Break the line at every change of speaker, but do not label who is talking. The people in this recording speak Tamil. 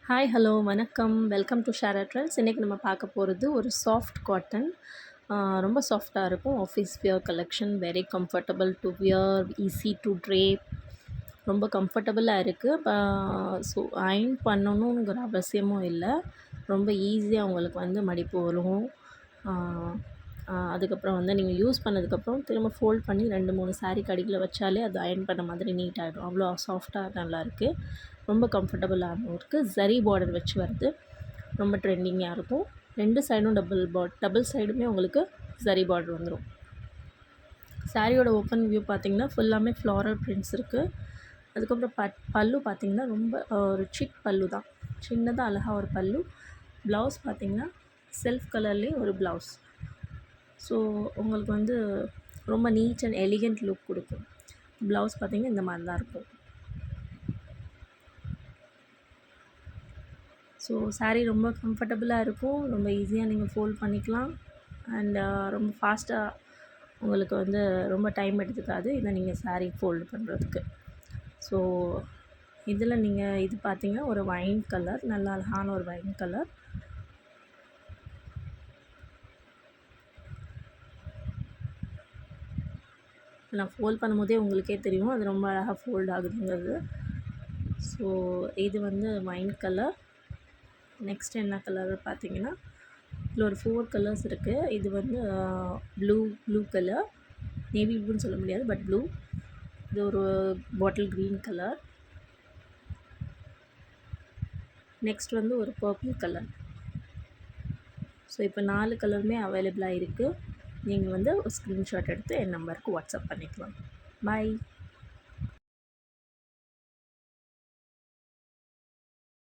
ஹாய் ஹலோ வணக்கம் வெல்கம் டு ஷேர் ட்ரெண்ட்ஸ். இன்றைக்கி நம்ம பார்க்க போகிறது ஒரு சாஃப்ட் காட்டன். ரொம்ப சாஃப்டாக இருக்கும். Office wear collection, very comfortable to wear, easy to drape, ரொம்ப கம்ஃபர்டபுளாக இருக்குது. ஸோ அயர்ன் பண்ணணுங்கிற அவசியமும் இல்லை. ரொம்ப ஈஸியாக உங்களுக்கு வந்து மடிப்பு வரும். அதுக்கப்புறம் வந்து நீங்கள் யூஸ் பண்ணதுக்கப்புறம் திரும்ப ஃபோல்ட் பண்ணி 2-3 சாரீக்கு அடியில் வச்சாலே அது அயர்ன் பண்ண மாதிரி நீட் ஆகிடும். அவ்வளோ சாஃப்டாக நல்லாயிருக்கு. ரொம்ப கம்ஃபர்டபுளாகவும் இருக்குது. ஜரி பார்டர் வச்சு வருது. ரொம்ப ட்ரெண்டிங்காக இருக்கும். 2 சைடும் டபுள் சைடுமே உங்களுக்கு ஜரி பார்டர் வந்துடும். சாரியோட ஓப்பன் வியூ பார்த்திங்கன்னா ஃபுல்லாமே ஃப்ளாரல் பிரிண்ட்ஸ் இருக்குது. அதுக்கப்புறம் பல்லு பார்த்திங்கன்னா ரொம்ப ஒரு சிக் பல்லு தான். சின்னதாக அழகாக ஒரு பல்லு. ப்ளவுஸ் பார்த்திங்கன்னா செல்ஃப் கலர்லேயே ஒரு ப்ளவுஸ். ஸோ உங்களுக்கு வந்து ரொம்ப நீட் அண்ட் எலிகண்ட் லுக் கொடுக்கும். ப்ளவுஸ் பார்த்திங்கன்னா இந்த மாதிரி தான் இருக்கும். ஸோ சாரீ ரொம்ப கம்ஃபர்டபுளாக இருக்கும். ரொம்ப ஈஸியாக நீங்கள் ஃபோல்ட் பண்ணிக்கலாம். அண்ட் ரொம்ப ஃபாஸ்ட்டாக உங்களுக்கு வந்து ரொம்ப டைம் எடுத்துக்காது இதை நீங்கள் சாரீ ஃபோல்டு பண்ணுறதுக்கு. ஸோ இதில் நீங்கள் இது பார்த்தீங்கன்னா ஒரு வைன் கலர், நல்ல அழகான ஒரு வைன் கலர். நான் ஃபோல்ட் பண்ணும்போதே உங்களுக்கே தெரியும் அது ரொம்ப அழகாக ஃபோல்ட் ஆகுதுங்கிறது. ஸோ இது வந்து வைன் கலர். நெக்ஸ்ட் என்ன கலர் பார்த்தீங்கன்னா இதில் ஒரு 4 கலர்ஸ் இருக்குது. இது வந்து ப்ளூ கலர், நேவி ப்ளூன்னு சொல்ல முடியாது, பட் ப்ளூ. இது ஒரு பாட்டில் க்ரீன் கலர். நெக்ஸ்ட் வந்து ஒரு பர்பிள் கலர். ஸோ இப்போ 4 கலருமே அவைலபிளாக இருக்குது. நீங்கள் வந்து ஒரு ஸ்க்ரீன்ஷாட் எடுத்து என் நம்பருக்கு வாட்ஸ்அப் பண்ணிக்கலாம். பாய்.